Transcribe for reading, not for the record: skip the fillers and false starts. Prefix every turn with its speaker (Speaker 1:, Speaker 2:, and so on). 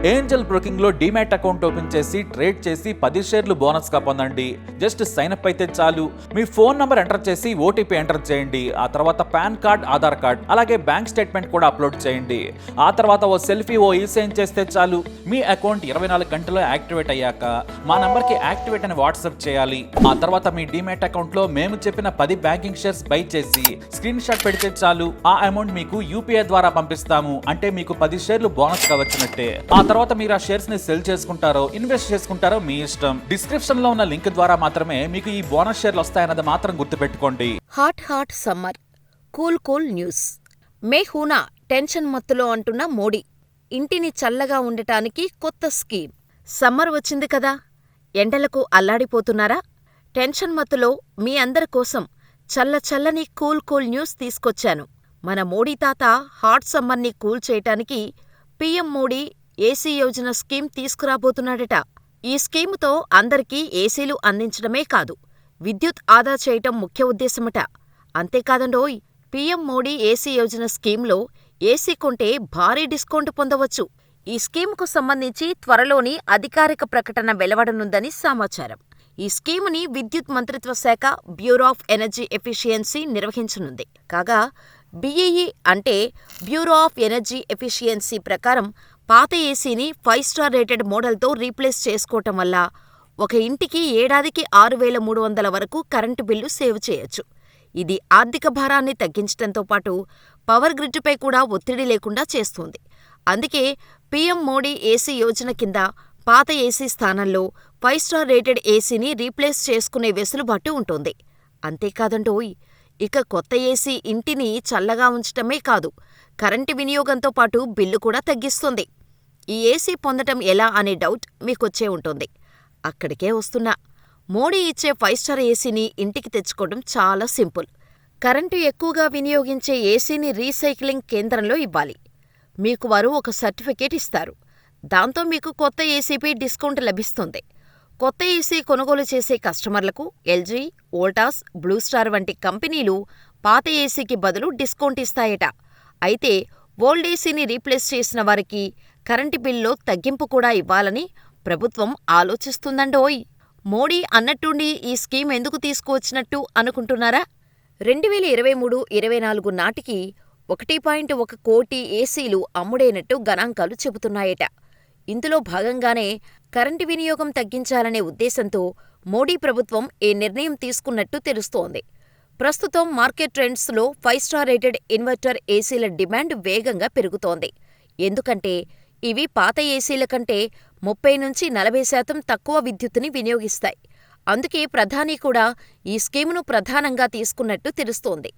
Speaker 1: Angel broking లో demat account open చేసి trade చేసి 10 షేర్లు బోనస్ గా పొందండి. జస్ట్ సైన్ అప్ అయితే చాలు. మీ ఫోన్ నంబర్ ఎంటర్ చేసి ఓటీపీ ఎంటర్ చేయండి. ఆ తర్వాత పాన్ కార్డ్, ఆధార్ కార్డ్, అలాగే బ్యాంక్ స్టేట్మెంట్ కూడా అప్లోడ్ చేయండి. ఆ తర్వాత ఓ సెల్ఫీ, ఓ ఈ-సైన్ చేస్తే చాలు. మీ అకౌంట్ 24 గంటల్లో యాక్టివేట్ అయ్యాక మా నంబర్ కి యాక్టివేట్ అని వాట్సాప్ చేయాలి. ఆ తర్వాత మీ డీమ్యాట్ అకౌంట్ లో మేము చెప్పిన 10 బ్యాంకింగ్ షేర్స్ బై చేసి స్క్రీన్ షాట్ పెడితే చాలు. ఆ అమౌంట్ మీకు యూపీఐ ద్వారా పంపిస్తాము. అంటే మీకు 10 షేర్లు బోనస్ గా వచ్చినట్టే. ఆ తర్వాత మీరు ఆ షేర్స్ ని సెల్ చేసుకుంటారో ఇన్వెస్ట్ చేసుకుంటారో మీ ఇష్టం. డిస్క్రిప్షన్ లో ఉన్న లింక్ ద్వారా మాత్రమే మీకు ఈ బోనస్ షేర్లు వస్తాయన్నది మాత్రం గుర్తుపెట్టుకోండి.
Speaker 2: Hot summer cool news. మే హూనా టెన్షన్ మత్తులో అంటున్న మోడీ. ఇంటిని చల్లగా ఉండటానికి కొత్త స్కీమ్. సమ్మర్ వచ్చింది కదా, ఎండలకు అల్లాడిపోతున్నారా? టెన్షన్ మత్తులో మీ అందరి కోసం చల్లని కూల్ న్యూస్ తీసుకొచ్చాను. మన మోడీ తాత హాట్ సమ్మర్ని కూల్ చేయటానికి PM Modi AC Yojana scheme తీసుకురాబోతున్నాడట. ఈ స్కీముతో అందరికీ ఏసీలు అందించడమే కాదు, విద్యుత్ ఆదా చేయటం ముఖ్య ఉద్దేశమట. అంతేకాదండోయ్, పీఎం మోడీ ఏసీ యోజన స్కీంలో ఏసీ కొంటే భారీ డిస్కౌంట్ పొందవచ్చు. ఈ స్కీముకు సంబంధించి త్వరలోని అధికారిక ప్రకటన వెలువడనుందని సమాచారం. ఈ స్కీముని విద్యుత్ మంత్రిత్వ శాఖ బ్యూరో ఆఫ్ ఎనర్జీ ఎఫిషియన్సీ నిర్వహించనుంది. కాగా బీఈఈ అంటే బ్యూరో ఆఫ్ ఎనర్జీ ఎఫిషియన్సీ ప్రకారం పాత ఏసీని 5 స్టార్ రేటెడ్ మోడల్తో రీప్లేస్ చేసుకోవటం వల్ల ఒక ఇంటికి ఏడాదికి 6,300 వరకు కరెంటు బిల్లు సేవ్ చేయొచ్చు. ఇది ఆర్థిక భారాన్ని తగ్గించడంతో పాటు పవర్ గ్రిడ్పై కూడా ఒత్తిడి లేకుండా చేస్తుంది. అందుకే పీఎం మోడీ ఏసీ యోజన కింద పాత ఏసీ స్థానంలో 5 స్టార్ రేటెడ్ ఏసీని రీప్లేస్ చేసుకునే వెసులుబాటు ఉంటుంది. అంతేకాదండోయ్, ఇక కొత్త ఏసీ ఇంటిని చల్లగా ఉంచటమే కాదు, కరెంటు వినియోగంతో పాటు బిల్లు కూడా తగ్గిస్తుంది. ఈ ఏసీ పొందటం ఎలా అనే డౌట్ మీకొచ్చే ఉంటుంది. అక్కడికే వస్తున్నా. మోడీ ఇచ్చే 5 స్టార్ ఏసీని ఇంటికి తెచ్చుకోవడం చాలా సింపుల్. కరెంటు ఎక్కువగా వినియోగించే ఏసీని రీసైక్లింగ్ కేంద్రంలో ఇవ్వాలి. మీకు వారు ఒక సర్టిఫికేట్ ఇస్తారు. దాంతో మీకు కొత్త ఏసీపై డిస్కౌంట్ లభిస్తుంది. కొత్త ఏసీ కొనుగోలు చేసే కస్టమర్లకు ఎల్జీ, వోల్టాస్, బ్లూస్టార్ వంటి కంపెనీలు పాత ఏసీకి బదులు డిస్కౌంట్ ఇస్తాయట. అయితే ఓల్డ్ ఏసీని రీప్లేస్ చేసిన వారికి కరెంటు బిల్లో తగ్గింపు కూడా ఇవ్వాలని ప్రభుత్వం ఆలోచిస్తుందండోయ్. మోడీ అన్నట్టుండి ఈ స్కీమ్ ఎందుకు తీసుకువచ్చినట్టు అనుకుంటున్నారా? 2023-24 నాటికి 1.1 కోటి ఏసీలు అమ్ముడైనట్టు గణాంకాలు చెబుతున్నాయట. ఇందులో భాగంగానే కరెంటు వినియోగం తగ్గించాలనే ఉద్దేశంతో మోడీ ప్రభుత్వం ఈ నిర్ణయం తీసుకున్నట్టు తెలుస్తోంది. ప్రస్తుతం మార్కెట్ ట్రెండ్స్లో 5 స్టార్ రేటెడ్ ఇన్వర్టర్ ఏసీల డిమాండ్ వేగంగా పెరుగుతోంది. ఎందుకంటే ఇవి పాత ఏసీల కంటే 30-40% తక్కువ విద్యుత్తుని వినియోగిస్తాయి. అందుకే ప్రధాని కూడా ఈ స్కీమును ప్రధానంగా తీసుకున్నట్టు తెలుస్తోంది.